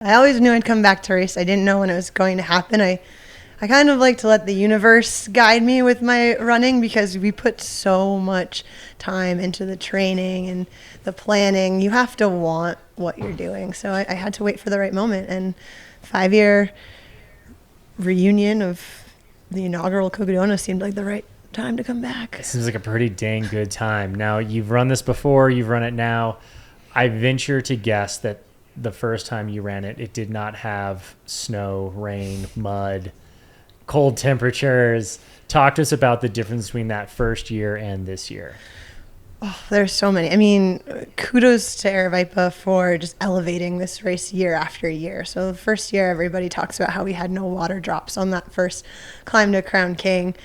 I always knew I'd come back to race. I didn't know when it was going to happen. I kind of like to let the universe guide me with my running because we put so much time into the training and the planning. You have to want what you're doing. So I had to wait for the right moment. And 5-year reunion of the inaugural Cocodona seemed like the right time to come back. It seems like a pretty dang good time. Now, you've run this before, you've run it now. I venture to guess that the first time you ran it, it did not have snow, rain, mud, cold temperatures. Talk to us about the difference between that first year and this year. Oh, there's so many. I mean, kudos to Aravaipa for just elevating this race year after year. So the first year, everybody talks about how we had no water drops on that first climb to Crown King.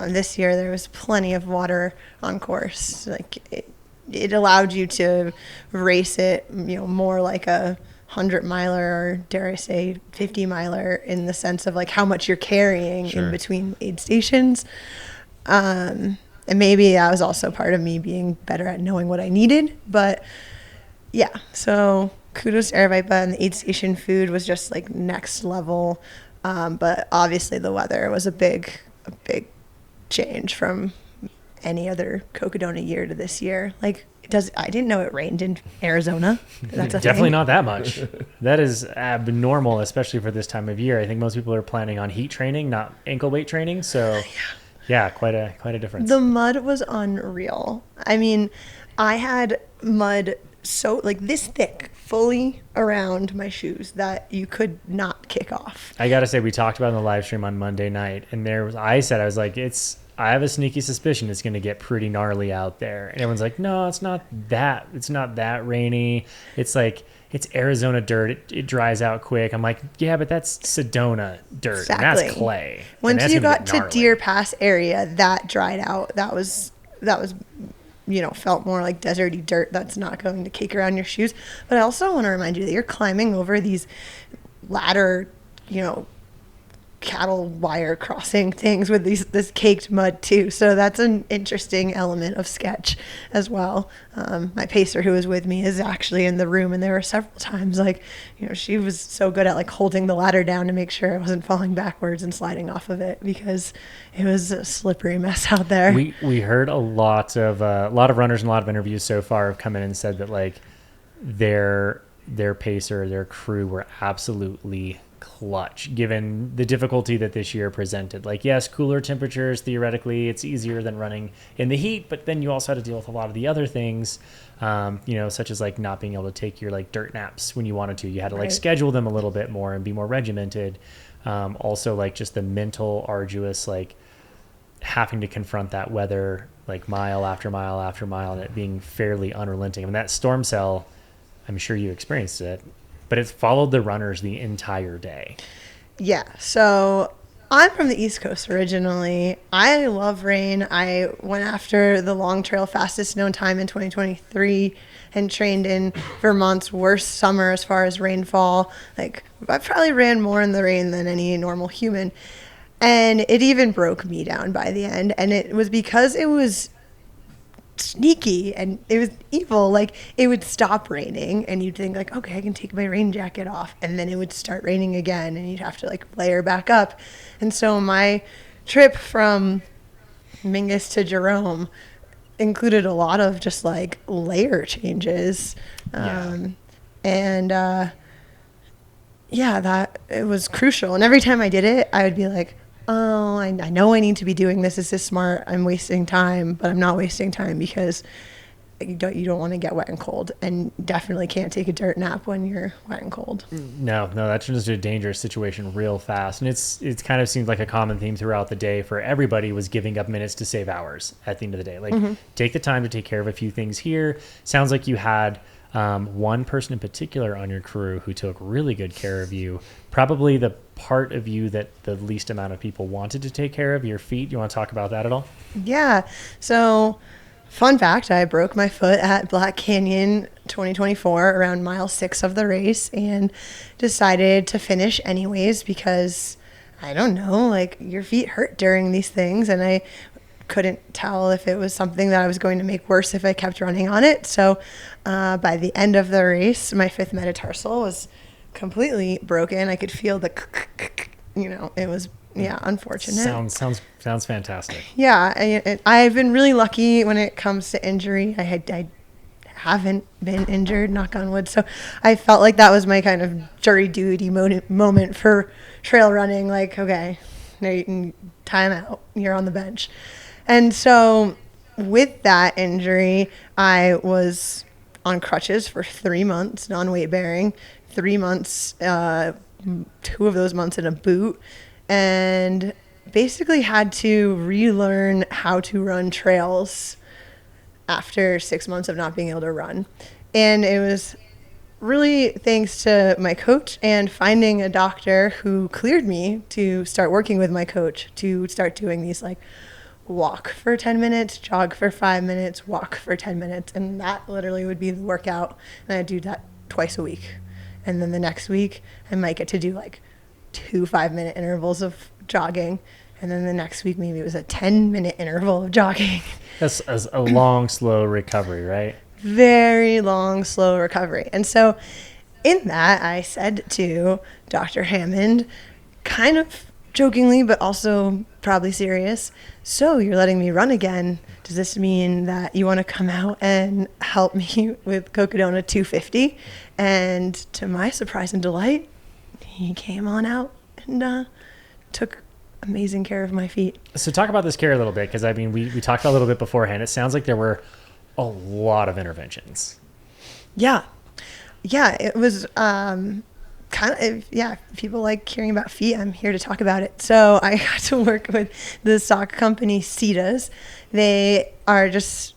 This year, there was plenty of water on course. Like it allowed you to race it, more like a 100-miler or dare I say 50-miler in the sense of like how much you're carrying in between aid stations. And maybe that was also part of me being better at knowing what I needed. But yeah, so kudos to Aravaipa, and the aid station food was just like next level. But obviously the weather was a big change from any other Cocodona year to this year. Like I didn't know it rained in Arizona. That's a Definitely thing. not that much. That is abnormal, especially for this time of year. I think most people are planning on heat training, not ankle weight training. So yeah, quite a difference. The mud was unreal. I mean, I had mud so like this thick fully around my shoes that you could not kick off. I gotta say, we talked about it in the live stream on Monday night, and I was like, I have a sneaky suspicion it's going to get pretty gnarly out there. And everyone's like, no, it's not that rainy. It's like, it's Arizona dirt. It dries out quick. I'm like, yeah, but that's Sedona dirt. Exactly. And that's clay. Once you got to Deer Pass area, that dried out. That was felt more like deserty dirt that's not going to cake around your shoes. But I also want to remind you that you're climbing over these ladder, cattle wire crossing things with this caked mud too. So that's an interesting element of sketch as well. My pacer who was with me is actually in the room, and there were several times she was so good at like holding the ladder down to make sure I wasn't falling backwards and sliding off of it because it was a slippery mess out there. We heard a lot of runners and a lot of interviews so far have come in and said that like their pacer, their crew were absolutely clutch given the difficulty that this year presented. Like, yes, cooler temperatures, theoretically it's easier than running in the heat, but then you also had to deal with a lot of the other things, such as like not being able to take your like dirt naps when you wanted to. You had to like schedule them a little bit more and be more regimented. Also like just the mental arduous, like having to confront that weather like mile after mile after mile and it being fairly unrelenting. I mean, that storm cell, I'm sure you experienced it, but it's followed the runners the entire day. Yeah. So I'm from the East Coast originally. I love rain. I went after the long trail fastest known time in 2023 and trained in Vermont's worst summer as far as rainfall. Like I probably ran more in the rain than any normal human. And it even broke me down by the end. And it was because it was sneaky and it was evil. Like it would stop raining and you'd think like, okay, I can take my rain jacket off, and then it would start raining again and you'd have to like layer back up. And so my trip from Mingus to Jerome included a lot of just like layer changes. That it was crucial. And every time I did it, I would be like, oh, I know I need to be doing this. This is smart. I'm wasting time, but I'm not wasting time because you don't want to get wet and cold, and definitely can't take a dirt nap when you're wet and cold. No, that turns into a dangerous situation real fast. And it's kind of seemed like a common theme throughout the day for everybody was giving up minutes to save hours at the end of the day. Like take the time to take care of a few things here. Sounds like you had one person in particular on your crew who took really good care of you. Probably the part of you that the least amount of people wanted to take care of, your feet. You want to talk about that at all? Yeah. So fun fact, I broke my foot at Black Canyon 2024 around mile 6 of the race and decided to finish anyways because I don't know, like your feet hurt during these things, and I couldn't tell if it was something that I was going to make worse if I kept running on it. So by the end of the race, my 5th metatarsal was completely broken. I could feel the, it was, unfortunate. Sounds fantastic. Yeah, I've been really lucky when it comes to injury. I haven't been injured, knock on wood. So I felt like that was my kind of jury duty moment for trail running. Like, okay, now you can time out. You're on the bench. And so with that injury, I was on crutches for 3 months, non-weight bearing, 3 months, 2 of those months in a boot, and basically had to relearn how to run trails after 6 months of not being able to run. And it was really thanks to my coach and finding a doctor who cleared me to start working with my coach to start doing these like walk for 10 minutes, jog for 5 minutes, walk for 10 minutes. And that literally would be the workout. And I do that twice a week. And then the next week I might get to do like 2 5-minute intervals of jogging. And then the next week, maybe it was a 10-minute interval of jogging. That's a long, slow recovery, right? Very long, slow recovery. And so in that, I said to Dr. Hammond, kind of jokingly, but also probably serious, so you're letting me run again. Does this mean that you want to come out and help me with Cocodona 250? And to my surprise and delight, he came on out and took amazing care of my feet. So talk about this care a little bit, because I mean, we talked about a little bit beforehand. It sounds like there were a lot of interventions. Yeah, it was kind of, people like hearing about feet. I'm here to talk about it. So I got to work with the sock company Cetas. They are just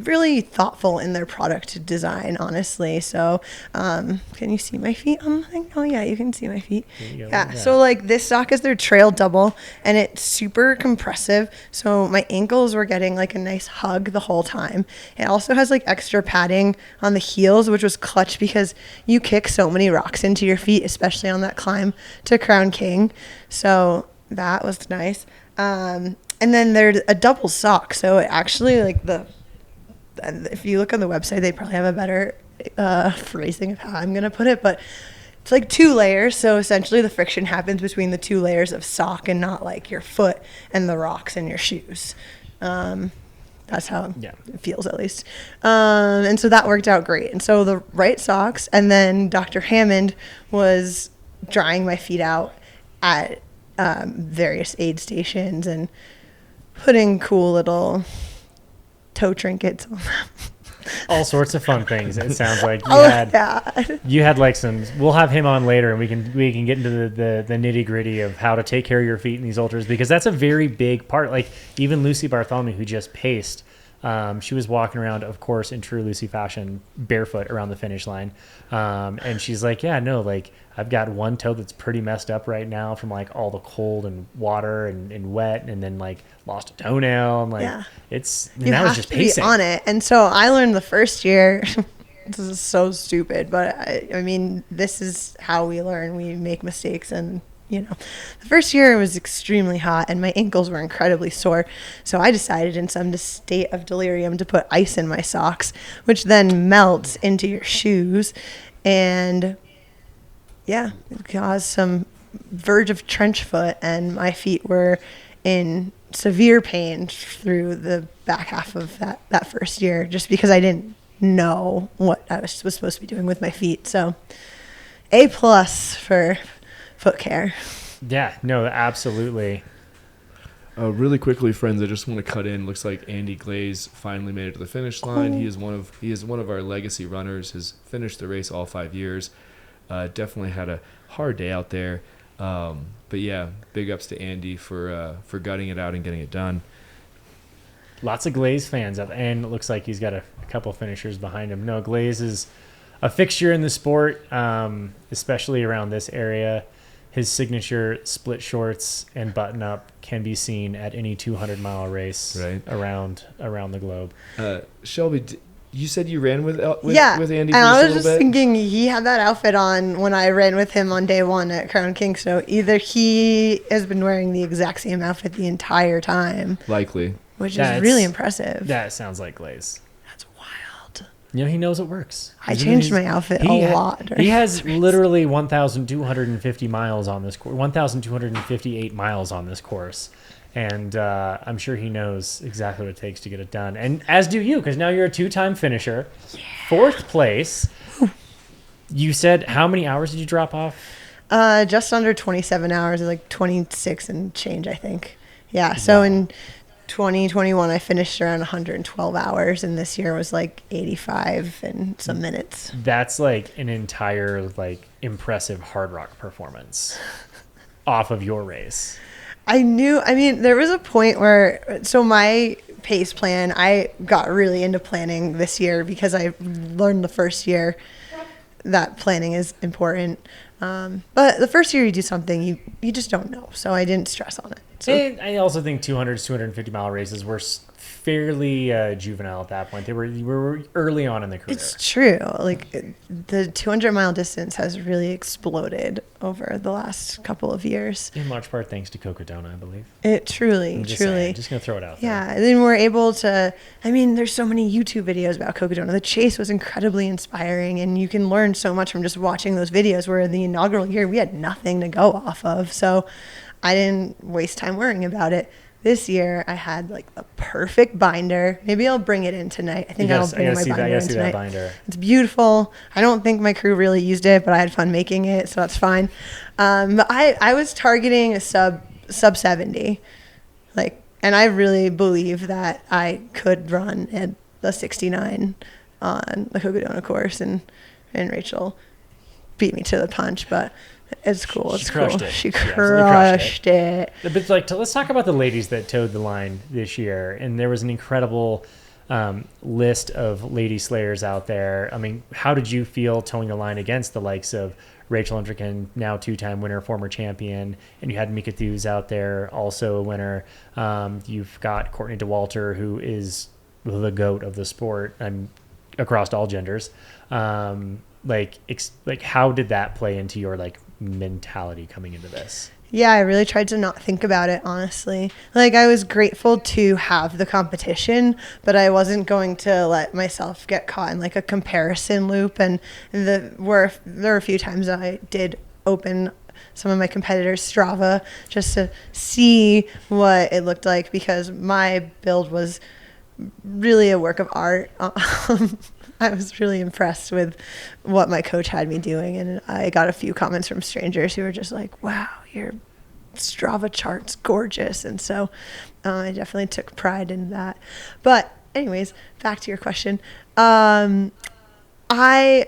really thoughtful in their product design, honestly. So can you see my feet on the thing? Oh yeah, you can see my feet. Yeah, so like this sock is their trail double, and it's super compressive, so my ankles were getting like a nice hug the whole time. It also has like extra padding on the heels, which was clutch because you kick so many rocks into your feet, especially on that climb to Crown King. So that was nice. And then there's a double sock, so it actually like if you look on the website, they probably have a better phrasing of how I'm going to put it, but it's like 2 layers. So essentially the friction happens between the 2 layers of sock and not like your foot and the rocks in your shoes. That's how it feels, at least. And so that worked out great. And so the right socks, and then Dr. Hammond was drying my feet out at various aid stations and putting cool little toe trinkets on them. All sorts of fun things. It sounds like you had like some. We'll have him on later, and we can get into the nitty gritty of how to take care of your feet in these ultras, because that's a very big part. Like even Lucy Bartholomew, who just paced, she was walking around, of course, in true Lucy fashion, barefoot around the finish line, and she's like, like I've got one toe that's pretty messed up right now from like all the cold and water and wet, and then like lost a toenail, and like now it's just pacing. Be on it. And so I learned the first year. This is so stupid, but I mean, this is how we learn. We make mistakes, and the first year it was extremely hot and my ankles were incredibly sore. So I decided in some state of delirium to put ice in my socks, which then melts into your shoes. And it caused some verge of trench foot, and my feet were in severe pain through the back half of that first year, just because I didn't know what I was supposed to be doing with my feet. So A+ for foot care. Yeah, no, absolutely. Really quickly, friends, I just want to cut in. Looks like Andy Glaze finally made it to the finish line. He is one of our legacy runners. Has finished the race all 5 years. Definitely had a hard day out there. But yeah, big ups to Andy for gutting it out and getting it done. Lots of Glaze fans up, and it looks like he's got a couple finishers behind him. No, Glaze is a fixture in the sport, especially around this area. His signature split shorts and button up can be seen at any 200-mile race around the globe. Shelby, you said you ran with Andy and I was just thinking he had that outfit on when I ran with him on day 1 at Crown King, so either he has been wearing the exact same outfit the entire time. Likely. Which is really impressive. That sounds like Glaze. That's wild. You know, he knows it works. I changed my outfit a lot. He has literally 1,250 miles on this course, 1,258 miles on this course. And I'm sure he knows exactly what it takes to get it done. And as do you, because now you're a 2-time finisher. Yeah. 4th place. You said, how many hours did you drop off? Just under 27 hours, like 26 and change, I think. Yeah, so in 2021, I finished around 112 hours, and this year was like 85 and some minutes. That's like an entire like impressive hard rock performance off of your race. There was a point where, so my pace plan, I got really into planning this year because I learned the first year that planning is important. But the first year you do something, you just don't know. So I didn't stress on it. So and I also think 250 mile races were fairly juvenile at that point. We were early on in the career. It's true. Like the 200-mile distance has really exploded over the last couple of years. In large part thanks to Cocodona, I believe. It truly. I'm just going to throw it out there. Yeah. And then we're able to, there's so many YouTube videos about Cocodona. The chase was incredibly inspiring, and you can learn so much from just watching those videos, where the inaugural year we had nothing to go off of. So I didn't waste time worrying about it. This year I had like the perfect binder. Maybe I'll bring it in tonight. I think I'll bring my binder in tonight. Binder. It's beautiful. I don't think my crew really used it, but I had fun making it, so that's fine. But I was targeting a sub 70, and I really believe that I could run at the 69 on the Cocodona course, and Rachel beat me to the punch, but it's cool. It's cool. She crushed it. But let's talk about the ladies that towed the line this year. And there was an incredible list of lady slayers out there. I mean, how did you feel towing the line against the likes of Rachel Hendricken, now 2-time winner, former champion, and you had Mika Thews out there, also a winner. You've got Courtney DeWalter, who is the GOAT of the sport across all genders. How did that play into your mentality coming into this? Yeah, I really tried to not think about it, honestly. I was grateful to have the competition, but I wasn't going to let myself get caught in a comparison loop. And there were a few times I did open some of my competitors' Strava just to see what it looked like, because my build was really a work of art. I was really impressed with what my coach had me doing, and I got a few comments from strangers who were just like, wow, your Strava chart's gorgeous. And so I definitely took pride in that. But anyways, back to your question. I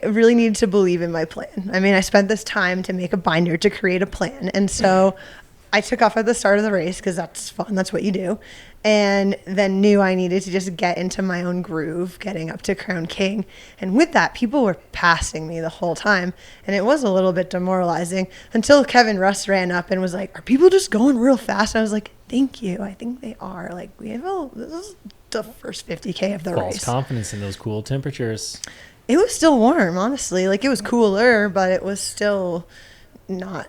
really needed to believe in my plan. I spent this time to make a binder to create a plan. And so I took off at the start of the race because that's fun. That's what you do. And then knew I needed to just get into my own groove, getting up to Crown King. And with that, people were passing me the whole time. And it was a little bit demoralizing until Kevin Russ ran up and was like, are people just going real fast? And I was like, thank you. I think they are. This is the first 50K of the race. False confidence in those cool temperatures. It was still warm, honestly. It was cooler, but it was still not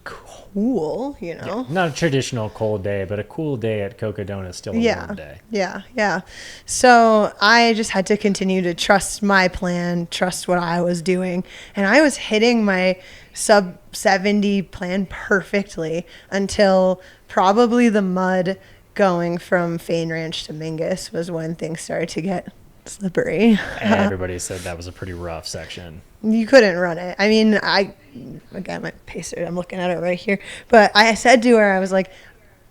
cool, Yeah, not a traditional cold day, but a cool day at Cocodona is still a warm day. Yeah. So I just had to continue to trust my plan, trust what I was doing. And I was hitting my sub 70 plan perfectly until probably the mud going from Fane Ranch to Mingus was when things started to get slippery. Everybody said that was a pretty rough section. You couldn't run it. Again, my pacer, I'm looking at it right here. But I said to her, I was like,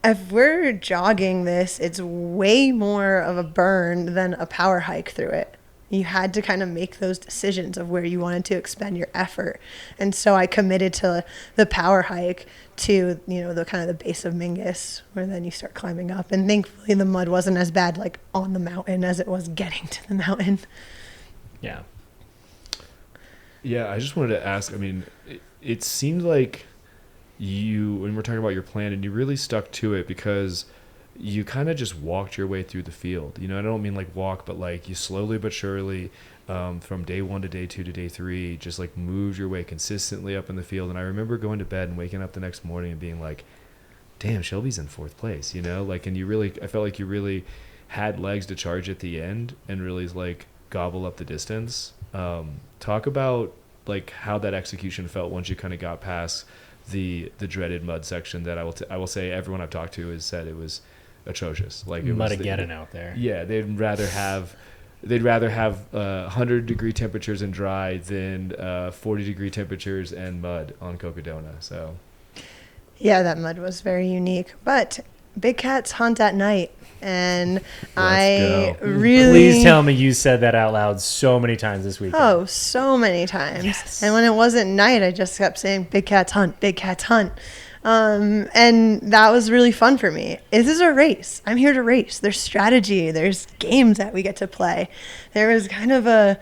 if we're jogging this, it's way more of a burn than a power hike through it. You had to kind of make those decisions of where you wanted to expend your effort. And so I committed to the power hike to, the kind of the base of Mingus, where then you start climbing up. And thankfully the mud wasn't as bad on the mountain as it was getting to the mountain. Yeah. Yeah, I just wanted to ask, it seemed like when we're talking about your plan, and you really stuck to it, because you kind of just walked your way through the field. I don't mean walk, but you slowly but surely, from day 1 to day 2 to day 3, just moved your way consistently up in the field. And I remember going to bed and waking up the next morning and being like, damn, Shelby's in 4th place, and I felt like you really had legs to charge at the end, and really gobble up the distance. Talk about like how that execution felt once you kind of got past the dreaded mud section that I will say everyone I've talked to has said it was atrocious. Like it was Mud-ageddon out there. Yeah, they'd rather have 100-degree temperatures and dry than 40-degree temperatures and mud on Cocodona. So Yeah, that mud was very unique. But big cats hunt at night. And I really... Please tell me you said that out loud so many times this weekend. Oh, so many times. Yes. And when it wasn't night, I just kept saying, big cats hunt, big cats hunt. And that was really fun for me. This is a race. I'm here to race. There's strategy. There's games that we get to play. There was kind of a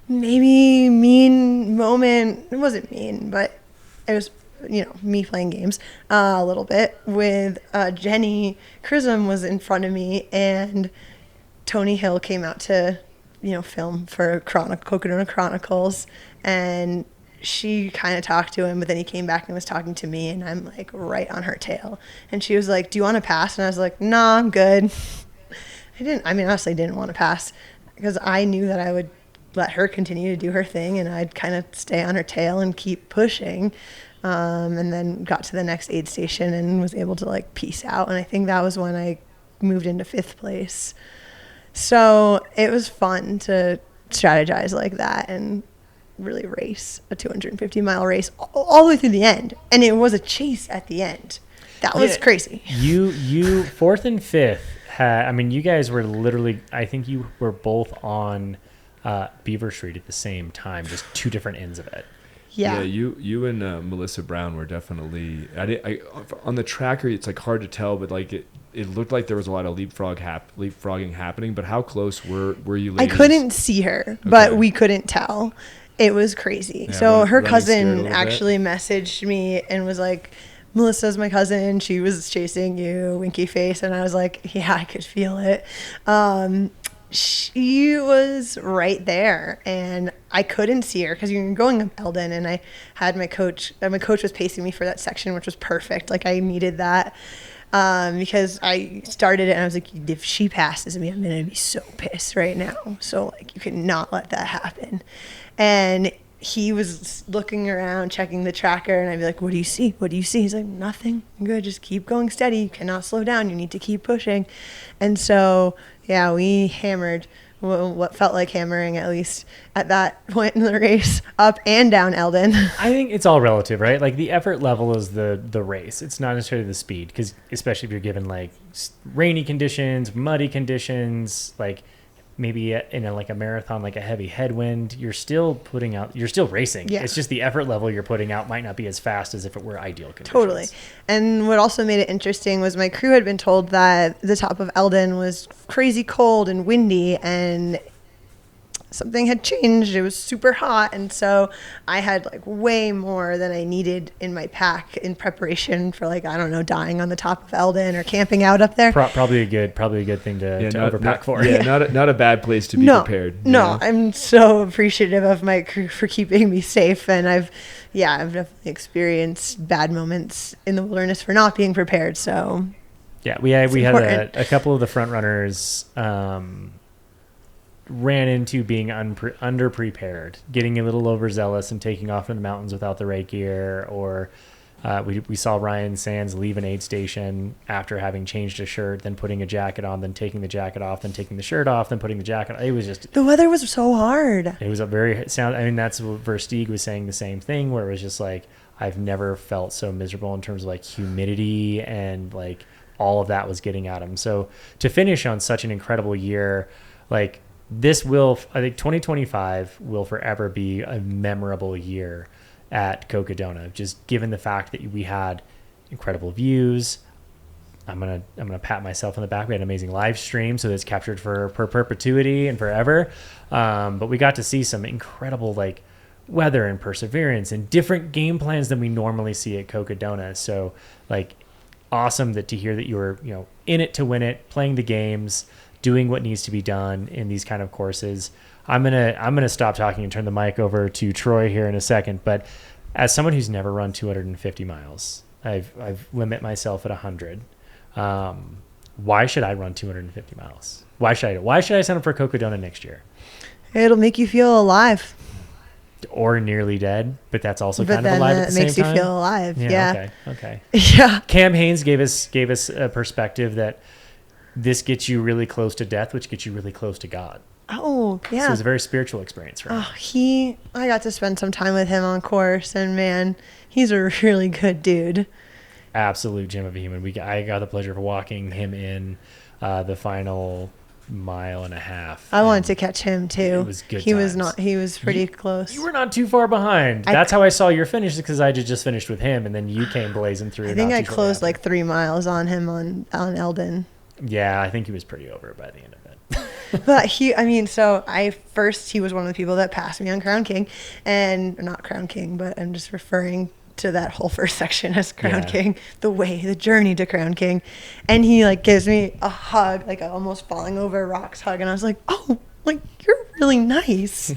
maybe mean moment. It wasn't mean, but it was, me playing games a little bit with Jenny Chrism was in front of me, and Tony Hill came out to, film for Cocodona Chronicles, and she kind of talked to him, but then he came back and was talking to me, and I'm like right on her tail. And she was like, do you want to pass? And I was like, nah, I'm good. Honestly didn't want to pass because I knew that I would let her continue to do her thing and I'd kind of stay on her tail and keep pushing. And then got to the next aid station and was able to like peace out. And I think that was when I moved into 5th place. So it was fun to strategize like that and really race a 250-mile race all the way through the end. And it was a chase at the end. That was crazy. You 4th and 5th you guys were literally, I think you were both on Beaver Street at the same time, just two different ends of it. Yeah, you and Melissa Brown were definitely. On the tracker, it's like hard to tell, but like it looked like there was a lot of leapfrogging happening. But how close were you ladies? I couldn't see her, but we couldn't tell. It was crazy. Yeah, so her cousin bit. actually messaged me and was like, Melissa's my cousin. She was chasing you, winky face. And I was like, yeah, I could feel it. She was right there and I couldn't see her because you're going up Eldon, and I had my coach was pacing me for that section, which was perfect. Like I needed that because I started it and I was like, if she passes me, I'm going to be so pissed right now. So like you cannot let that happen. And he was looking around, checking the tracker, and I'd be like, what do you see? What do you see? He's like, nothing. I'm good. Just keep going steady. You cannot slow down. You need to keep pushing. And so, yeah, we hammered what felt like hammering, at least at that point in the race, up and down Eldon. I think it's all relative, right? Like the effort level is the race. It's not necessarily the speed, because especially if you're given like rainy conditions, muddy conditions, like maybe in a marathon, like a heavy headwind, you're still racing. Yeah. It's just the effort level you're putting out might not be as fast as if it were ideal conditions. Totally. And what also made it interesting was my crew had been told that the top of Eldon was crazy cold and windy, and something had changed. It was super hot, and so I had like way more than I needed in my pack in preparation for dying on the top of Eldon or camping out up there. Probably a good thing to overpack for. Yeah, not a bad place to be prepared. No, I'm so appreciative of my crew for keeping me safe, and I've definitely experienced bad moments in the wilderness for not being prepared. So yeah, we had a couple of the front runners ran into being underprepared, getting a little overzealous and taking off in the mountains without the right gear, or we saw Ryan Sands leave an aid station after having changed a shirt, then putting a jacket on, then taking the jacket off, then taking the shirt off, then putting the jacket on. It was just... The weather was so hard. It was a very... that's what Versteeg was saying, the same thing, where it was just like, I've never felt so miserable in terms of like humidity and like all of that was getting at him. So to finish on such an incredible year, like... I think 2025 will forever be a memorable year at Cocodona, just given the fact that we had incredible views. I'm gonna pat myself on the back. We had an amazing live stream, so it's captured for perpetuity and forever. But we got to see some incredible like weather and perseverance and different game plans than we normally see at Cocodona. So like awesome to hear that you were in it to win it, playing the games, doing what needs to be done in these kind of courses. I'm gonna stop talking and turn the mic over to Troy here in a second. But as someone who's never run 250 miles, I've limit myself at 100. why should I run 250 miles? Why should I sign up for Cocodona next year? It'll make you feel alive. Or nearly dead, but that's also But kind of then alive at the it same makes time. you feel alive. Yeah. Okay. Yeah. Cam Haines gave us a perspective that this gets you really close to death, which gets you really close to God. Oh, yeah. So it's a very spiritual experience for him. I got to spend some time with him on course, and man, he's a really good dude. Absolute gem of a human. I got the pleasure of walking him in the final mile and a half. I wanted to catch him too. It was good. He was pretty close. You were not too far behind. That's how I saw your finish, because I just finished with him, and then you came blazing through. I think I closed like 3 miles on him on Eldon. Yeah, I think he was pretty over by the end of it. But he was one of the people that passed me on Crown King, and not Crown King, but I'm just referring to that whole first section as Crown King, the journey to Crown King. And he like gives me a hug, like a almost falling over rocks hug. And I was like, oh, like, you're really nice,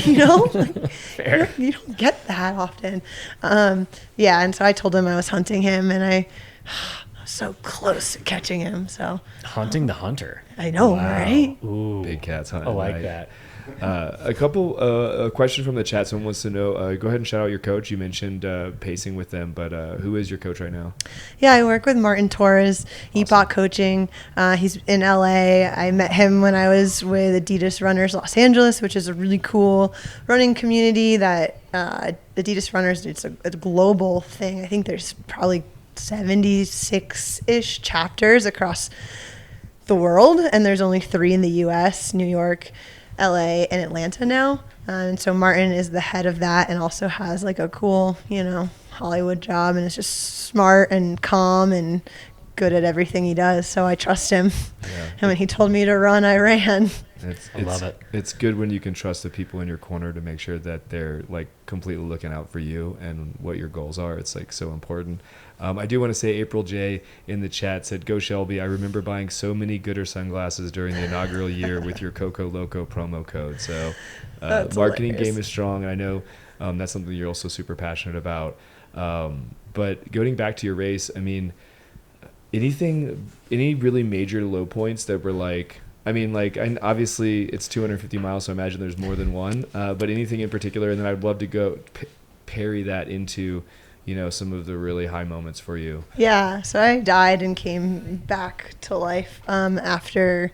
you know? Like, Fair. You don't get that often. Yeah. And so I told him I was hunting him, and I was so close to catching him. So Hunting the hunter. I know, Wow. Right? Ooh, Big cats hunting. I like right? that. A question from the chat. Someone wants to know, go ahead and shout out your coach. You mentioned pacing with them, but who is your coach right now? Yeah, I work with Martin Torres. He bought coaching. He's in LA. I met him when I was with Adidas Runners Los Angeles, which is a really cool running community that Adidas Runners, it's a global thing. I think there's probably 76-ish chapters across the world, and there's only 3 in the US, New York, LA, and Atlanta now. And so Martin is the head of that, and also has like a cool, Hollywood job, and is just smart and calm and good at everything he does. So I trust him. Yeah. And when he told me to run, I ran. I love it. It's good when you can trust the people in your corner to make sure that they're like completely looking out for you and what your goals are. It's like so important. I do want to say April J in the chat said, "Go Shelby! I remember buying so many Gooder sunglasses during the inaugural year with your Coco Loco promo code." So marketing hilarious. game is strong. And I know that's something you're also super passionate about. But going back to your race, I mean, any really major low points that were like, and obviously it's 250 miles, so I imagine there's more than one, but anything in particular, and then I'd love to go parry that into, some of the really high moments for you. Yeah, so I died and came back to life after.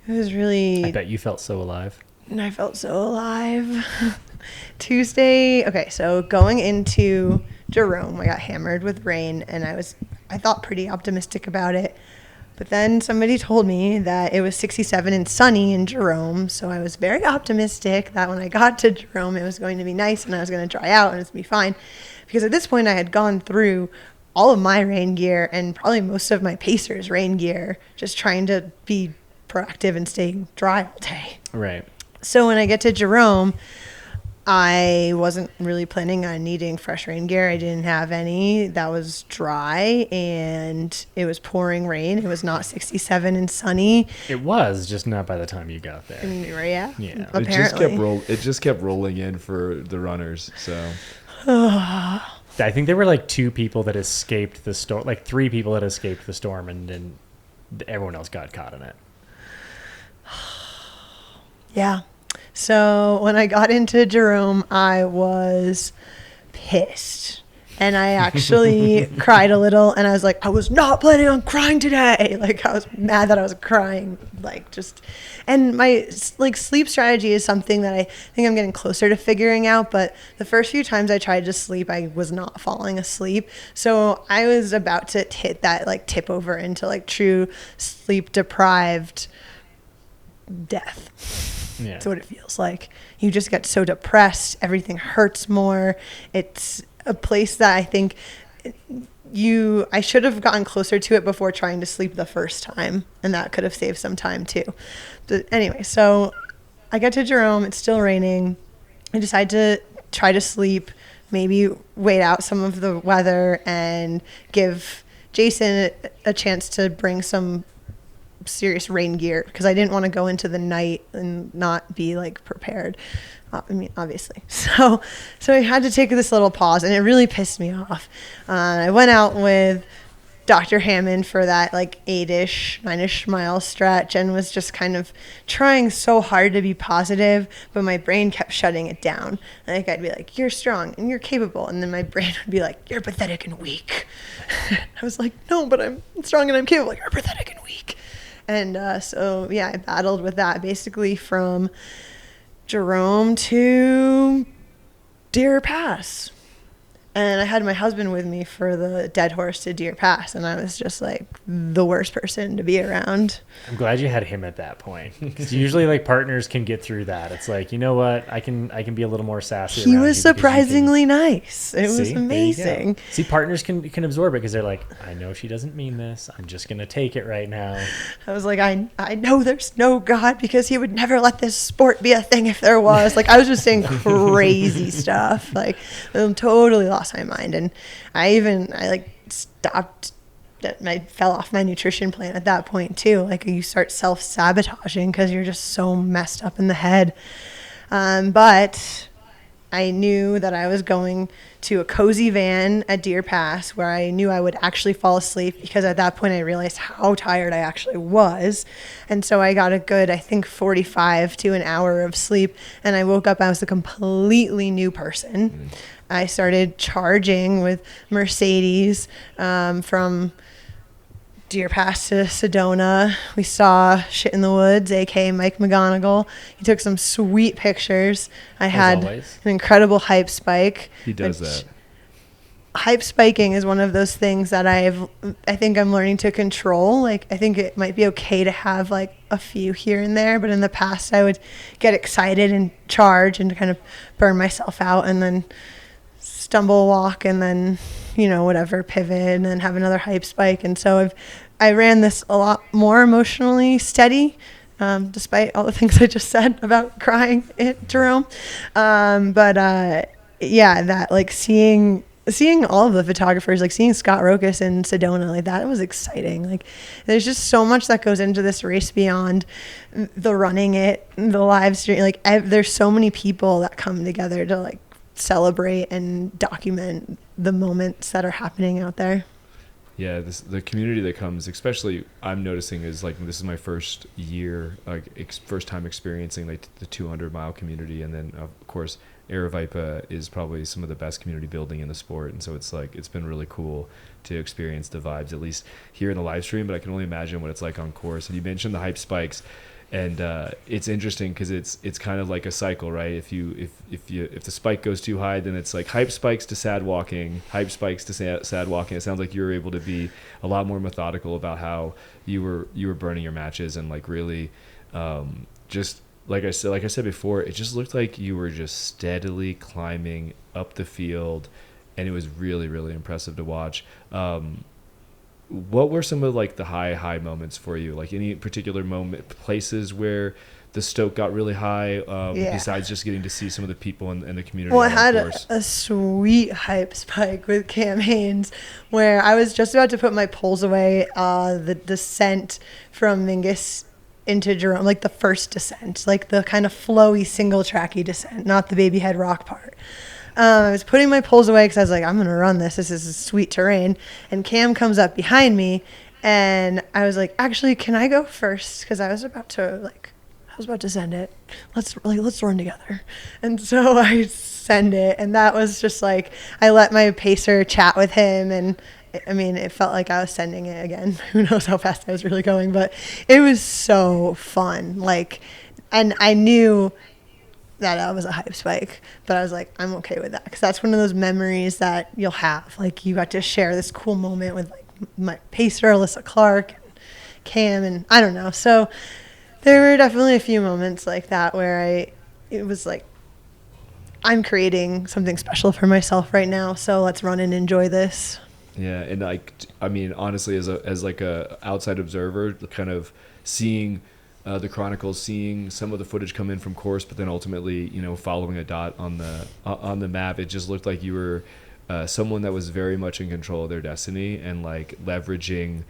It was really... I bet you felt so alive. And I felt so alive. Tuesday, okay, so going into Jerome, I got hammered with rain, and I thought pretty optimistic about it. But then somebody told me that it was 67 and sunny in Jerome, so I was very optimistic that when I got to Jerome, it was going to be nice and I was going to dry out and it was going to be fine. Because at this point, I had gone through all of my rain gear and probably most of my Pacers rain gear, just trying to be proactive and stay dry all day. Right. So when I get to Jerome, I wasn't really planning on needing fresh rain gear. I didn't have any. That was dry, and it was pouring rain. It was not 67 and sunny. It was, just not by the time you got there. Yeah. Apparently. It just kept rolling in for the runners. So I think there were like 2 people that escaped the storm, like 3 people that escaped the storm, and then everyone else got caught in it. Yeah. So when I got into Jerome, I was pissed. And I actually cried a little, and I was like, I was not planning on crying today. Like, I was mad that I was crying. And my sleep strategy is something that I think I'm getting closer to figuring out. But the first few times I tried to sleep, I was not falling asleep. So I was about to hit that tip over into true sleep deprived death. Yeah. That's what it feels like. You just get so depressed. Everything hurts more. It's a place that I think I should have gotten closer to it before trying to sleep the first time, and that could have saved some time too. But anyway, so I get to Jerome. It's still raining. I decide to try to sleep, maybe wait out some of the weather and give Jason a chance to bring some serious rain gear, because I didn't want to go into the night and not be prepared. Obviously. So I had to take this little pause, and it really pissed me off. I went out with Dr. Hammond for that like 8-ish, 9-ish mile stretch, and was just kind of trying so hard to be positive, but my brain kept shutting it down. Like I'd be like, you're strong and you're capable. And then my brain would be like, you're pathetic and weak. I was like, no, but I'm strong and I'm capable. Like, you're pathetic and weak. And so, yeah, I battled with that basically from Jerome to Deer Pass. And I had my husband with me for the Dead Horse to Deer Pass, and I was just like the worst person to be around. I'm glad you had him at that point, because usually like partners can get through that. It's like, you know what, I can be a little more sassy. He was surprisingly nice. It was amazing. See, partners can absorb it because they're like, I know she doesn't mean this. I'm just gonna take it right now. I was like, I know there's no God because he would never let this sport be a thing if there was. Like I was just saying crazy stuff. Like I'm totally lost my mind, and I like stopped. I fell off my nutrition plan at that point too. Like you start self-sabotaging because you're just so messed up in the head. But I knew that I was going to a cozy van at Deer Pass where I knew I would actually fall asleep, because at that point I realized how tired I actually was. And so I got a good, I think 45 to an hour of sleep, and I woke up, I was a completely new person. I started charging with Mercedes from Deer Pass to Sedona. We saw Shit in the Woods, aka Mike McGonigal. He took some sweet pictures. I had an incredible hype spike. He does that. Hype spiking is one of those things that I think I'm learning to control. Like I think it might be okay to have like a few here and there, but in the past I would get excited and charge and kind of burn myself out, and then stumble walk, and then whatever, pivot, and then have another hype spike. And so I ran this a lot more emotionally steady, despite all the things I just said about crying at Jerome. But that like seeing all of the photographers, like seeing Scott Rokas in Sedona, like that was exciting. Like there's just so much that goes into this race beyond the running it, the live stream. Like there's so many people that come together to like celebrate and document the moments that are happening out there. Yeah, the community that comes, especially I'm noticing, is like this is my first year, like first time experiencing like the 200-mile community, and then of course Aravaipa is probably some of the best community building in the sport, and so it's like it's been really cool to experience the vibes, at least here in the live stream, but I can only imagine what it's like on course. And you mentioned the hype spikes. And it's interesting because it's kind of like a cycle, right? If the spike goes too high, then it's like hype spikes to sad walking, hype spikes to sad walking. It sounds like you were able to be a lot more methodical about how you were burning your matches, and like really just like I said before, it just looked like you were just steadily climbing up the field, and it was really, really impressive to watch. What were some of like the high moments for you? Like any particular places where the stoke got really high, besides just getting to see some of the people in the community? Well, I had a sweet hype spike with Cam Haines where I was just about to put my poles away, the descent from Mingus into Jerome, like the first descent, like the kind of flowy single tracky descent, not the baby head rock part. I was putting my poles away because I was like, I'm going to run this. This is sweet terrain. And Cam comes up behind me, and I was like, actually, can I go first? Because I was about to send it. Let's run together. And so I send it, and that was just like, I let my pacer chat with him, and I mean, it felt like I was sending it again. Who knows how fast I was really going, but it was so fun. Like, and I knew that was a hype spike, but I was like, I'm okay with that, because that's one of those memories that you'll have. Like you got to share this cool moment with like my pacer, Alyssa Clark, and Cam, and I don't know. So there were definitely a few moments like that where it was like, I'm creating something special for myself right now, so let's run and enjoy this. Yeah, and like, I mean, honestly, as like a outside observer, kind of seeing the chronicles, seeing some of the footage come in from course, but then ultimately, following a dot on the map, it just looked like you were someone that was very much in control of their destiny, and like leveraging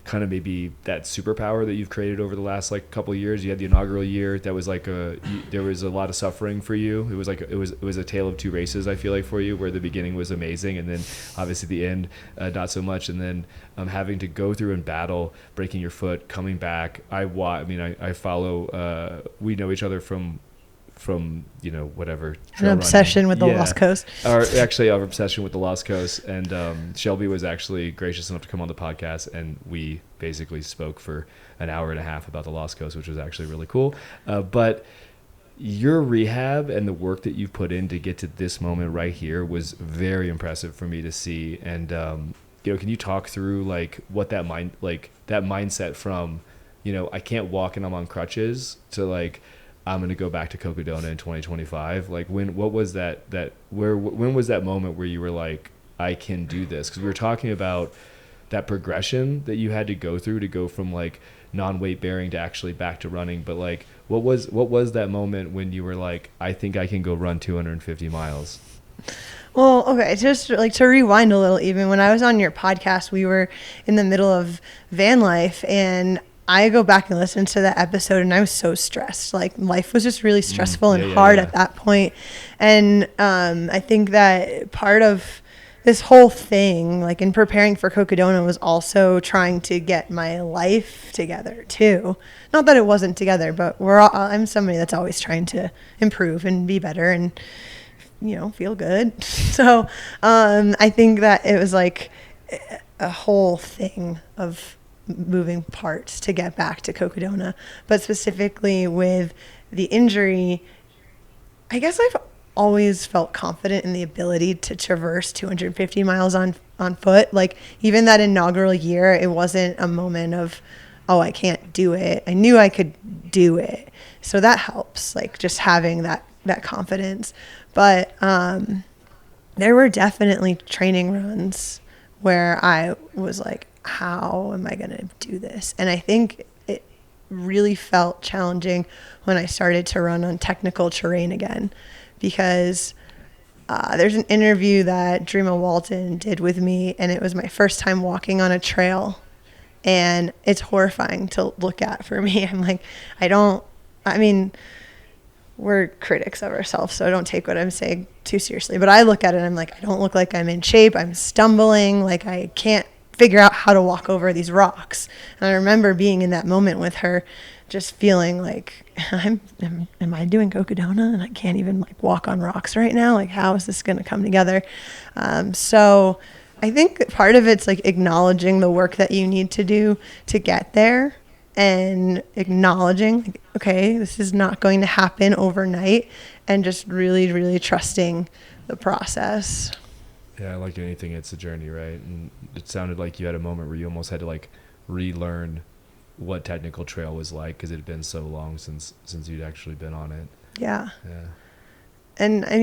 kind of maybe that superpower that you've created over the last like couple of years? You had the inaugural year that was like there was a lot of suffering for you. It was like it was a tale of two races, I feel like, for you, where the beginning was amazing and then obviously the end not so much, and then having to go through and battle, breaking your foot, coming back. I follow, we know each other from whatever an obsession with the Lost Coast, or actually our obsession with the Lost Coast. And Shelby was actually gracious enough to come on the podcast, and we basically spoke for an hour and a half about the Lost Coast, which was actually really cool. But your rehab and the work that you've put in to get to this moment right here was very impressive for me to see. And can you talk through like what that mindset from I can't walk and I'm on crutches to like I'm going to go back to Cocodona in 2025. Like when was that moment where you were like, I can do this? Because we were talking about that progression that you had to go through to go from like non-weight bearing to actually back to running. But like, what was that moment when you were like, I think I can go run 250 miles? Well, okay, just like to rewind a little, even when I was on your podcast, we were in the middle of van life, and I go back and listen to that episode, and I was so stressed. Like life was just really stressful and hard at that point. And I think that part of this whole thing, like in preparing for Cocodona, was also trying to get my life together too. Not that it wasn't together, but I'm somebody that's always trying to improve and be better and feel good. So I think that it was like a whole thing of moving parts to get back to Cocodona. But specifically with the injury, I guess I've always felt confident in the ability to traverse 250 miles on foot. Like even that inaugural year, it wasn't a moment of, oh, I can't do it. I knew I could do it. So that helps, like just having that confidence. But there were definitely training runs where I was like, how am I going to do this? And I think it really felt challenging when I started to run on technical terrain again, because there's an interview that Dreama Walton did with me, and it was my first time walking on a trail, and it's horrifying to look at for me. I'm like, we're critics of ourselves, so I don't take what I'm saying too seriously, but I look at it and I'm like, I don't look like I'm in shape. I'm stumbling, like I can't figure out how to walk over these rocks. And I remember being in that moment with her, just feeling like, am I doing Cocodona and I can't even like walk on rocks right now? Like, how is this going to come together? So I think part of it's like acknowledging the work that you need to do to get there, and acknowledging, like, okay, this is not going to happen overnight, and just really, really trusting the process. Yeah, like anything, it's a journey, right? And it sounded like you had a moment where you almost had to like relearn what technical trail was like, because it had been so long since you'd actually been on it. Yeah. And I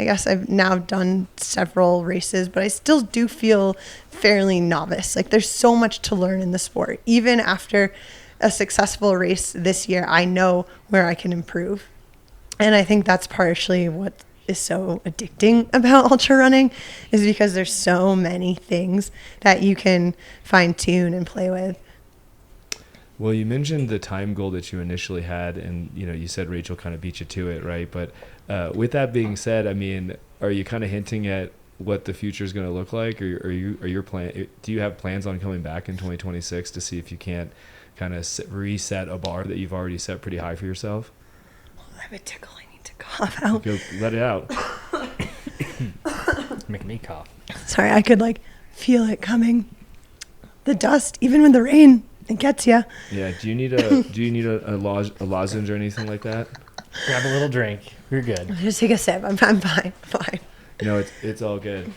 guess I've now done several races, but I still do feel fairly novice. Like there's so much to learn in the sport. Even after a successful race this year, I know where I can improve. And I think that's partially what is so addicting about ultra running, is because there's so many things that you can fine tune and play with. Well, you mentioned the time goal that you initially had, and you said Rachel kind of beat you to it, right? But with that being said, I mean, are you kind of hinting at what the future is going to look like, or do you have plans on coming back in 2026 to see if you can't kind of reset a bar that you've already set pretty high for yourself? I have a tickle. I need to cough out. Go, let it out. Making me cough. Sorry, I could like feel it coming. The dust, even with the rain, it gets you. Yeah. Do you need a lozenge or anything like that? Grab a little drink. You're good. Just take a sip. I'm fine. No, it's all good.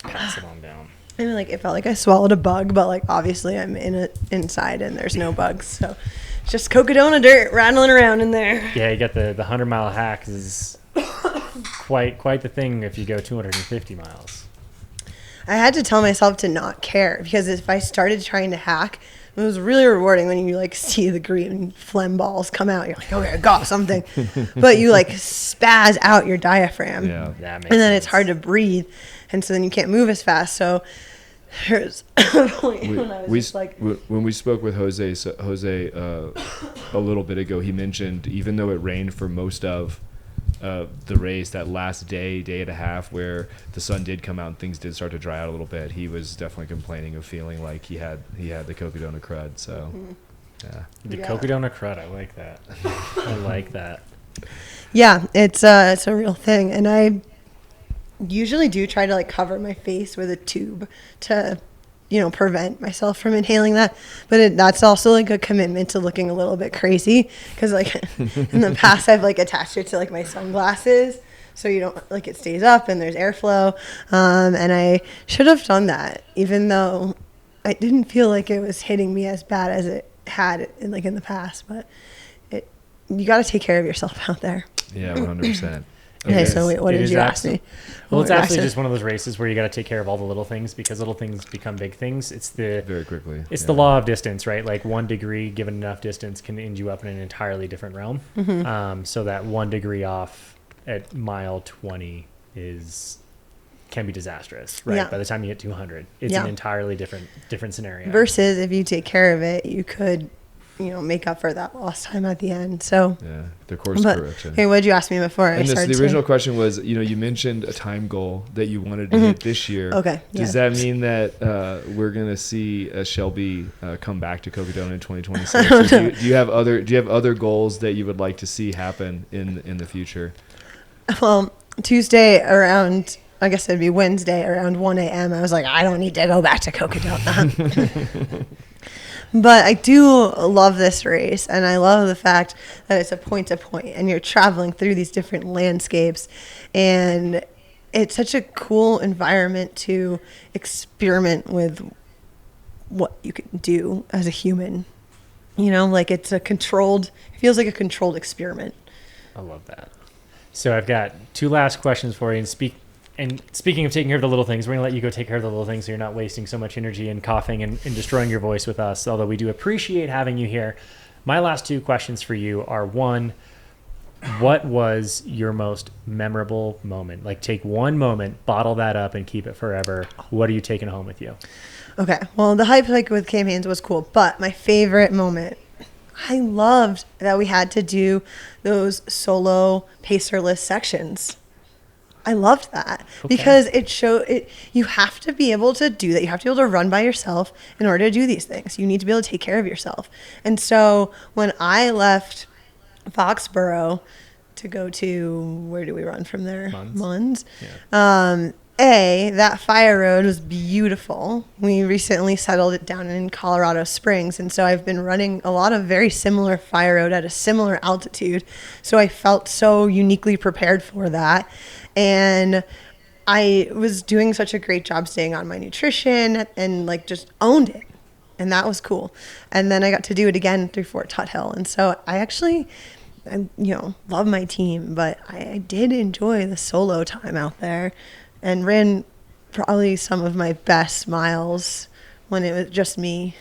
Pass it on down. I mean, like it felt like I swallowed a bug, but like obviously I'm inside and there's no bugs, so it's just Cocodona dirt rattling around in there. Yeah, you got the 100-mile hack is quite the thing if you go 250 miles. I had to tell myself to not care, because if I started trying to hack, it was really rewarding when you like see the green phlegm balls come out. You're like, okay, I got something. But you like spaz out your diaphragm. Yeah, that makes and then sense. it's hard to breathe. and so then you can't move as fast. So there's a point when I was just like, when we spoke with Jose a little bit ago, he mentioned even though it rained for most of the race, that last day and a half where the sun did come out and things did start to dry out a little bit, he was definitely complaining of feeling like he had the Cocodona crud. So yeah, the Cocodona crud, I like that. I like that. Yeah, it's a real thing, and I usually do try to like cover my face with a tube to, prevent myself from inhaling that. But that's also like a commitment to looking a little bit crazy, because like in the past I've like attached it to like my sunglasses so you don't like it stays up and there's airflow. And I should have done that, even though I didn't feel like it was hitting me as bad as it had in the past. But you got to take care of yourself out there. Yeah, 100%. Okay, so wait, what did you ask me? Well, it's absolutely just one of those races where you got to take care of all the little things, because little things become big things. It's very quickly. It's the law of distance, right? Like 1 degree given enough distance can end you up in an entirely different realm. Mm-hmm. So that 1 degree off at mile 20 can be disastrous, right? Yeah. By the time you hit 200, it's an entirely different scenario. Versus if you take care of it, you could make up for that lost time at the end. So yeah, the course correction. Hey, what did you ask me before? And the original question was, you mentioned a time goal that you wanted to hit this year. Okay. Does that mean that we're gonna see Shelby come back to Cocodona in 2026? Do you have other goals that you would like to see happen in the future? Well, Tuesday around, I guess it'd be Wednesday around 1 a.m. I was like, I don't need to go back to Cocodona. But I do love this race, and I love the fact that it's a point-to-point, and you're traveling through these different landscapes, and it's such a cool environment to experiment with what you can do as a human. Like it feels like a controlled experiment. I love that. So I've got 2 last questions for you, and speaking of taking care of the little things, we're going to let you go take care of the little things so you're not wasting so much energy and coughing and destroying your voice with us, although we do appreciate having you here. My last 2 questions for you are, 1, what was your most memorable moment? Like, take one moment, bottle that up, and keep it forever. What are you taking home with you? Okay, well, the hype hike with Cam Hanes was cool, but my favorite moment, I loved that we had to do those solo pacerless sections. I loved that because it showed it. You have to be able to do that. You have to be able to run by yourself in order to do these things. You need to be able to take care of yourself. And so when I left Foxborough to go to, where do we run from there? Munns. Yeah. That fire road was beautiful. We recently settled it down in Colorado Springs, and so I've been running a lot of very similar fire road at a similar altitude. So I felt so uniquely prepared for that. And I was doing such a great job staying on my nutrition and just owned it. And that was cool. And then I got to do it again through Fort Tuthill. And so I love my team, but I did enjoy the solo time out there and ran probably some of my best miles when it was just me.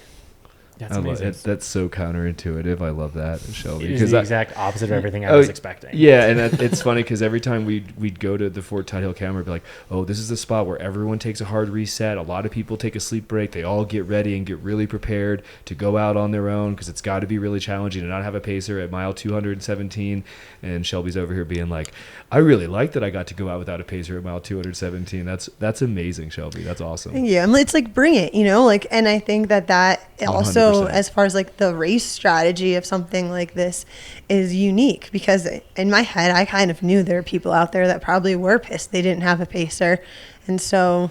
That's amazing. That's so counterintuitive. I love that, Shelby. It is the exact opposite of everything I was expecting. Yeah, and it's funny because every time we'd go to the Fort Tuthill camp, we'd be like, oh, this is the spot where everyone takes a hard reset. A lot of people take a sleep break. They all get ready and get really prepared to go out on their own, because it's got to be really challenging to not have a pacer at mile 217. And Shelby's over here being like, I really like that I got to go out without a pacer at mile 217. That's amazing, Shelby. That's awesome. Yeah, it's like, bring it, and I think that also, 100%. As far as the race strategy of something like this is unique, because in my head, I kind of knew there were people out there that probably were pissed they didn't have a pacer. And so,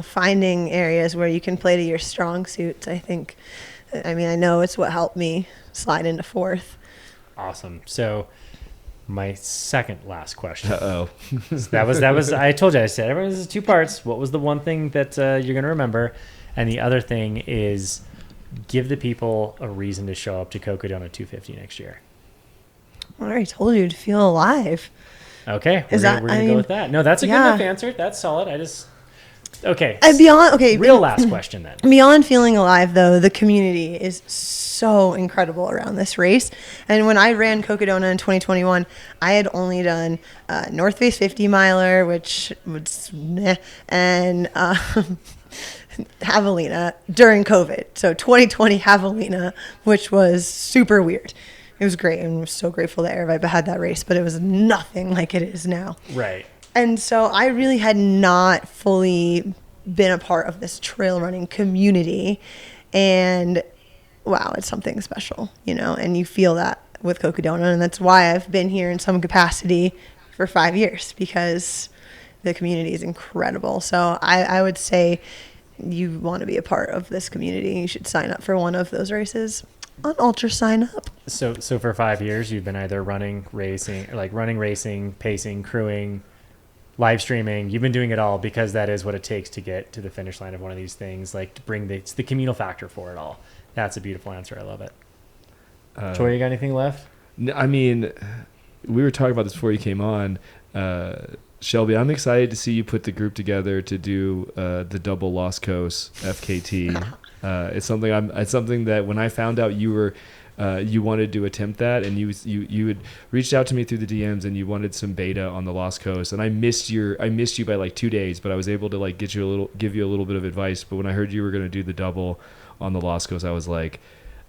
finding areas where you can play to your strong suits, I know it's what helped me slide into 4th. Awesome. So my second last question. Uh-oh. that was I told you, I said, everyone, this is 2 parts. What was the one thing that you're going to remember? And the other thing is, give the people a reason to show up to Cocodona 250 next year. I already told you to feel alive. Okay, we're gonna go with that. No, that's a good enough answer. That's solid. Okay. And beyond, Real last question then. Beyond feeling alive, though, the community is so incredible around this race. And when I ran Cocodona in 2021, I had only done North Face 50 miler, which was meh, and Javelina during COVID. So 2020 Javelina, which was super weird. It was great, and I'm so grateful that Air had that race, but it was nothing like it is now. Right. And so I really had not fully been a part of this trail running community. And wow, it's something special, and you feel that with Cocodona. And that's why I've been here in some capacity for 5 years, because the community is incredible. So I would say you want to be a part of this community, you should sign up for one of those races on Ultra Sign Up. So for 5 years, you've been either running, racing, pacing, crewing, live streaming. You've been doing it all, because that is what it takes to get to the finish line of one of these things, like to bring it's the communal factor for it all. That's a beautiful answer. I love it. Troy, you got anything left? I mean, we were talking about this before you came on. Shelby, I'm excited to see you put the group together to do the double Lost Coast FKT. It's something that when I found out you wanted to attempt that, and you had reached out to me through the DMs, and you wanted some beta on the Lost Coast, and I missed you by like 2 days, but I was able to like give you a little bit of advice. But when I heard you were going to do the double on the Lost Coast, I was like,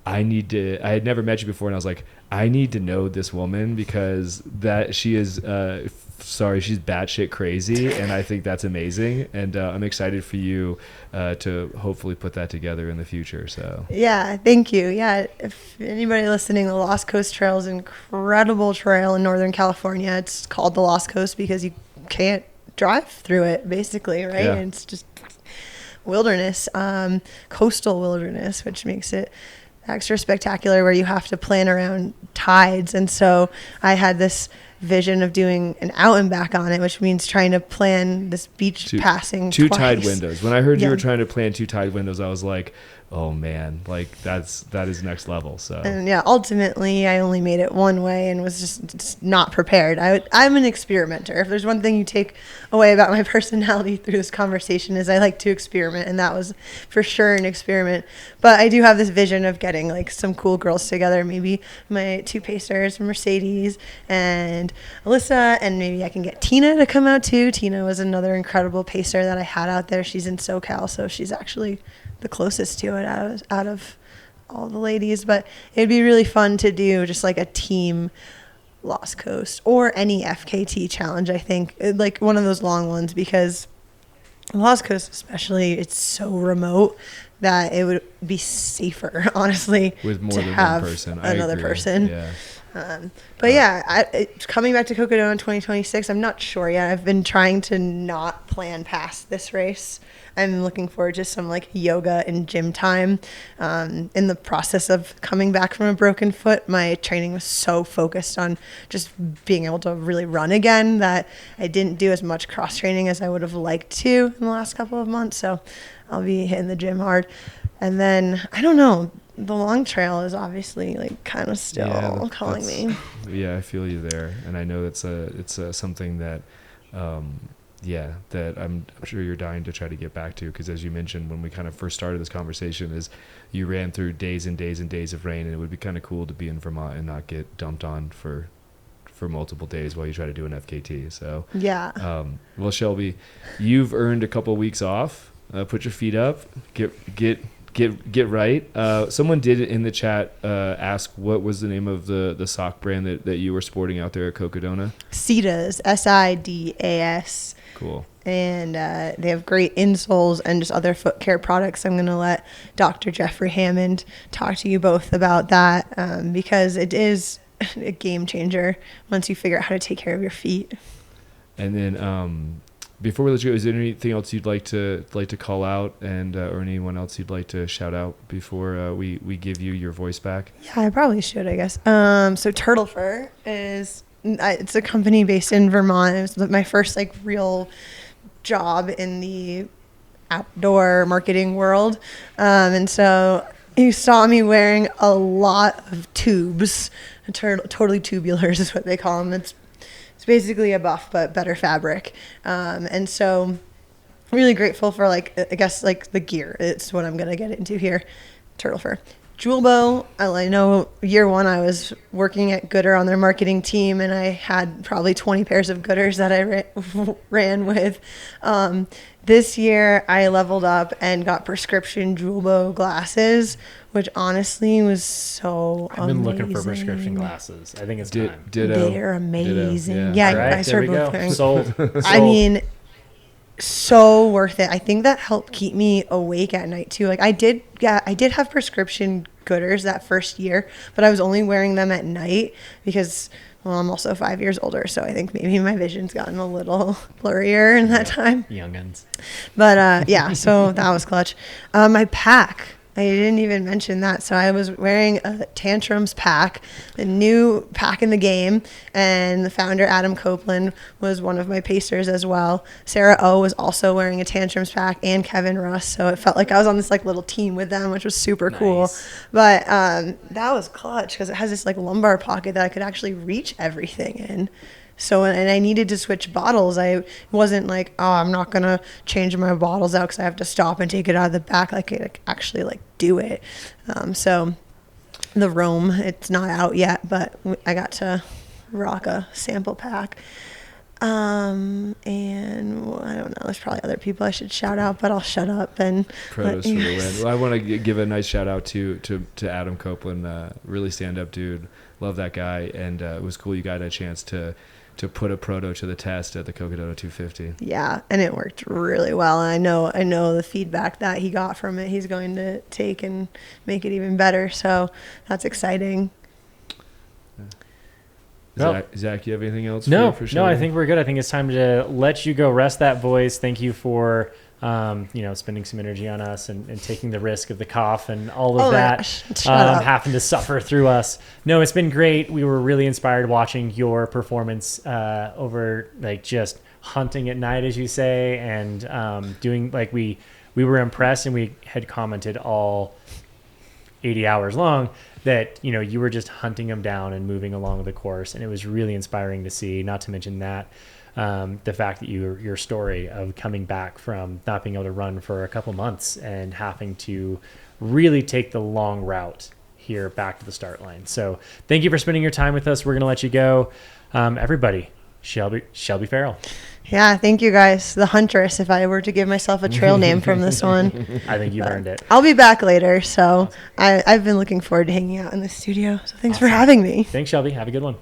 I had never met you before, and I was like, I need to know this woman, because that she is she's batshit crazy, and I think that's amazing, and I'm excited for you to hopefully put that together in the future. So yeah, thank you. Yeah, if anybody listening, the Lost Coast Trail is an incredible trail in Northern California. It's called the Lost Coast because you can't drive through it, basically, right? Yeah. It's just wilderness, coastal wilderness, which makes it extra spectacular, where you have to plan around tides. And so I had this vision of doing an out and back on it, which means trying to plan this beach passing two twice. tide windows. When I heard you were trying to plan 2 tide windows, I was like, oh man, like that is next level. So and yeah, ultimately I only made it one way and was just not prepared. I'm an experimenter. If there's one thing you take away about my personality through this conversation, is I like to experiment, and that was for sure an experiment. But I do have this vision of getting like some cool girls together, maybe my 2 pacers, Mercedes and Alyssa, and maybe I can get Tina to come out too. Tina was another incredible pacer that I had out there. She's in SoCal, so she's actually the closest to it out of all the ladies. But it'd be really fun to do just like a team Lost Coast or any FKT challenge. I think like one of those long ones, because Lost Coast especially, it's so remote that it would be safer, honestly, with more to than have one person. another person. Yeah. But yeah, coming back to Cocodona in 2026, I'm not sure yet. I've been trying to not plan past this race. I'm looking forward to some like yoga and gym time. In the process of coming back from a broken foot, my training was so focused on just being able to really run again that I didn't do as much cross training as I would have liked to in the last couple of months. So I'll be hitting the gym hard. And then, I don't know, the long trail is obviously like kind of still calling me. Yeah, I feel you there. And I know it's something that, that I'm sure you're dying to try to get back to, because as you mentioned when we kind of first started this conversation, is you ran through days and days and days of rain, and it would be kind of cool to be in Vermont and not get dumped on for multiple days while you try to do an FKT. So yeah. Well, Shelby, you've earned a couple weeks off. Put your feet up. Get right. Someone did in the chat ask what was the name of the sock brand that you were sporting out there at Cocodona? Sidas, Sidas. Cool. And they have great insoles and just other foot care products. I'm going to let Dr. Jeffrey Hammond talk to you both about that, because it is a game changer once you figure out how to take care of your feet. And then before we let you go, is there anything else you'd like to call out, and or anyone else you'd like to shout out before we give you your voice back? Yeah, I probably should, I guess. So Turtle Fur it's a company based in Vermont. It was my first like real job in the outdoor marketing world. And so you saw me wearing a lot of tubes. Totally tubulars is what they call them. It's basically a buff but better fabric. And so really grateful for, like, I guess, like, the gear. It's what I'm going to get into here. Turtle fur. Jewel bow. I know year one I was working at Gooder on their marketing team, and I had probably 20 pairs of Gooders that I ran with. This year I leveled up and got prescription jewel bow glasses, which honestly was so I've been amazing. looking for prescription glasses. I think it's time. Ditto. They're amazing. Ditto. Yeah, All right, guys there are we both go. wearing. Sold. I mean, so worth it. I think that helped keep me awake at night too. Like I did have prescription Gooders that first year, but I was only wearing them at night because, well, I'm also 5 years older, so I think maybe my vision's gotten a little blurrier in that time. Youngins. But yeah, so that was clutch. My pack. I didn't even mention that. So I was wearing a Tantrums pack, a new pack in the game, and the founder, Adam Copeland, was one of my pacers as well. Sarah O was also wearing a Tantrums pack, and Kevin Russ. So it felt like I was on this like little team with them, which was super cool. Nice. But that was clutch because it has this like lumbar pocket that I could actually reach everything in. So, and I needed to switch bottles. I wasn't like, oh, I'm not going to change my bottles out because I have to stop and take it out of the back. Like, I could actually like do it. So the Rome, it's not out yet, but I got to rock a sample pack. And well, I don't know, there's probably other people I should shout out, but I'll shut up and Protos for the win. Well, I want to give a nice shout out to Adam Copeland, really stand up dude. Love that guy, and it was cool you got a chance to put a proto to the test at the Cocodona 250. Yeah, and it worked really well. And I know the feedback that he got from it, he's going to take and make it even better. So that's exciting. Zach, you have anything else? No, for I think we're good. I think it's time to let you go rest that voice. Thank you for spending some energy on us and taking the risk of the cough and all of that, having to suffer through us. No, it's been great. We were really inspired watching your performance over like just hunting at night, as you say, and doing like we were impressed, and we had commented all 80 hours long that, you were just hunting them down and moving along the course. And it was really inspiring to see, not to mention that the fact that your story of coming back from not being able to run for a couple months and having to really take the long route here back to the start line. So thank you for spending your time with us. We're going to let you go. Everybody, Shelby Farrell. Yeah, thank you guys. The Huntress, if I were to give myself a trail name from this one. I think you've earned it. I'll be back later, so I've been looking forward to hanging out in the studio. So thanks for having me. Thanks, Shelby. Have a good one.